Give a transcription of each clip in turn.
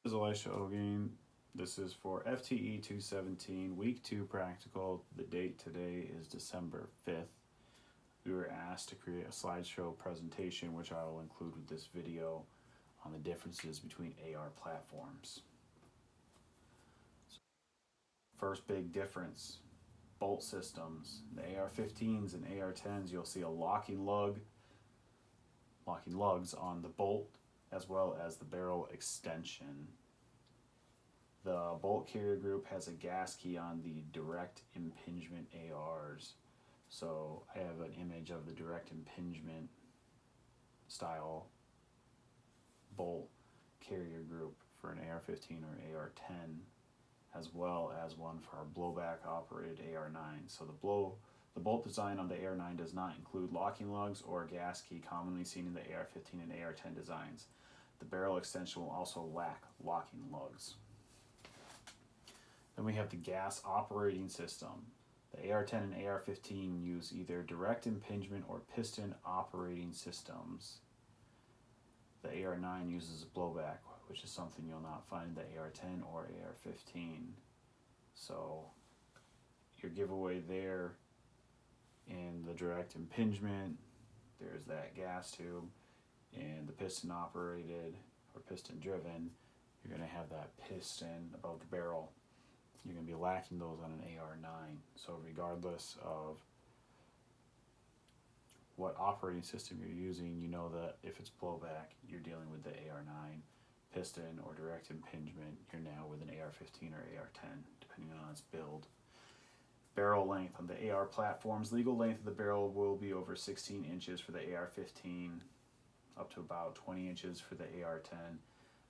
This is Elisha Ogeen. This is for FTE 217, Week 2 Practical. The date today is December 5th. We were asked to create a slideshow presentation, which I will include with this video, on the differences between AR platforms. First big difference, bolt systems. The AR-15s and AR-10s, you'll see a locking lugs on the bolt as well as the barrel extension. The bolt carrier group has a gas key on the direct impingement ARs. So I have an image of the direct impingement style bolt carrier group for an AR-15 or AR-10, as well as one for our blowback operated AR-9. So the bolt design on the AR-9 does not include locking lugs or a gas key commonly seen in the AR-15 and AR-10 designs. The barrel extension will also lack locking lugs. Then we have the gas operating system. The AR-10 and AR-15 use either direct impingement or piston operating systems. The AR-9 uses a blowback, which is something you'll not find in the AR-10 or AR-15. So your giveaway there in the direct impingement, there's that gas tube, and the piston operated or piston driven, you're going to have that piston above the barrel. You're going to be lacking those on an AR-9. So regardless of what operating system you're using, you know that if it's blowback, you're dealing with the AR-9. Piston or direct impingement, you're now with an AR-15 or AR-10, depending on its build. Barrel length on the AR platforms. Legal length of the barrel will be over 16 inches for the AR-15, up to about 20 inches for the AR-10.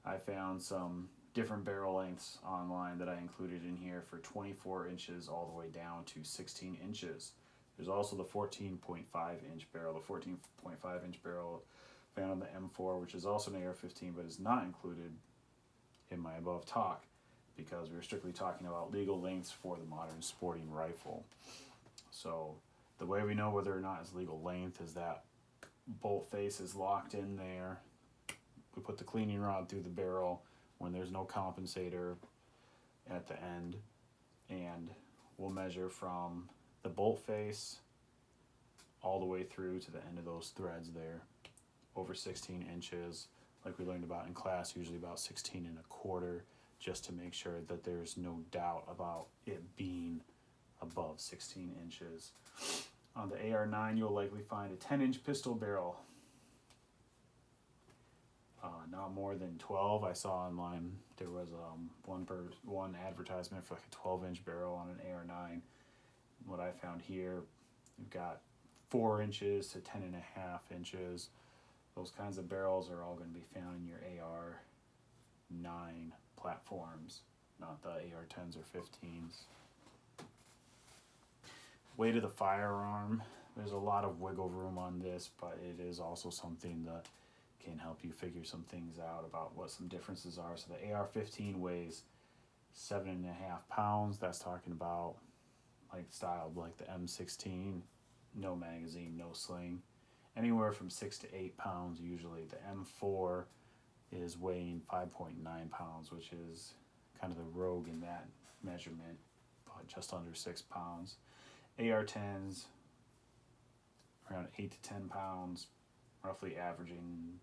I found some different barrel lengths online that I included in here for 24 inches all the way down to 16 inches. There's also the 14.5 inch barrel. The 14.5 inch barrel found on the M4, which is also an AR-15, but is not included in my above talk because we're strictly talking about legal lengths for the modern sporting rifle. So the way we know whether or not it's legal length is that bolt face is locked in there. We put the cleaning rod through the barrel when there's no compensator at the end, and we'll measure from the bolt face all the way through to the end of those threads there, over 16 inches, like we learned about in class, usually about 16 and a quarter, just to make sure that there's no doubt about it being above 16 inches. On the AR-9, you'll likely find a 10-inch pistol barrel. Not more than 12. I saw online there was one advertisement for like a 12-inch barrel on an AR-9. What I found here, you've got 4 inches to 10.5 inches. Those kinds of barrels are all going to be found in your AR-9 platforms, not the AR-10s or 15s. Weight of the firearm. There's a lot of wiggle room on this, but it is also something that can help you figure some things out about what some differences are. So the AR-15 weighs 7.5 pounds. That's talking about like styled like the M16, no magazine, no sling. Anywhere from 6 to 8 pounds usually. The M4 is weighing 5.9 pounds, which is kind of the rogue in that measurement, but just under 6 pounds. AR-10s around 8 to 10 pounds, roughly averaging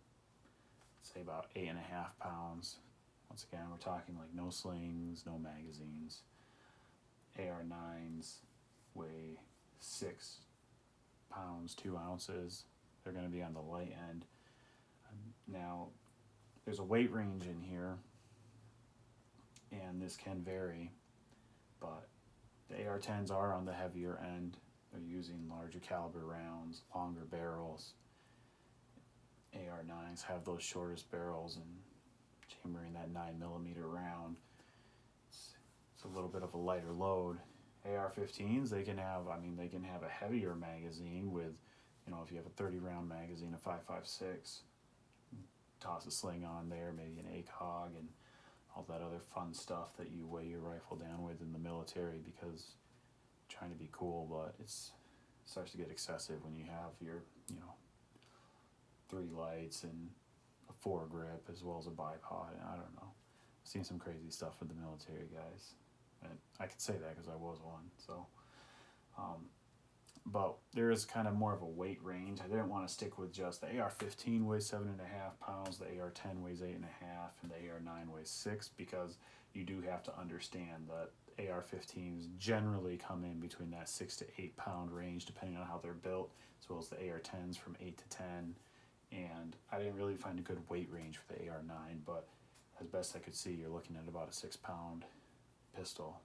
say about 8.5 pounds. Once again, we're talking like no slings, no magazines. AR-9s weigh 6 pounds, 2 ounces. They're going to be on the light end. Now, there's a weight range in here, and this can vary, but the AR-10s are on the heavier end. They're using larger caliber rounds, longer barrels. AR-9s have those shortest barrels and chambering that 9mm round. It's a little bit of a lighter load. AR-15s, they can have a heavier magazine with, if you have a 30-round magazine, a 5.56, toss a sling on there, maybe an ACOG, and all that other fun stuff that you weigh your rifle down with in the military because trying to be cool, but it starts to get excessive when you have your, 3 lights and a foregrip as well as a bipod, and I don't know. seen some crazy stuff with the military guys, and I could say that because I was one. So, um, but there is kind of more of a weight range. I didn't want to stick with just the AR-15 weighs 7.5 pounds, the AR-10 weighs 8.5, and the AR-9 weighs 6, because you do have to understand that AR-15s generally come in between that 6 to 8 pound range, depending on how they're built, as well as the AR-10s from 8 to 10. And I didn't really find a good weight range for the AR-9, but as best I could see, you're looking at about a 6 pound pistol.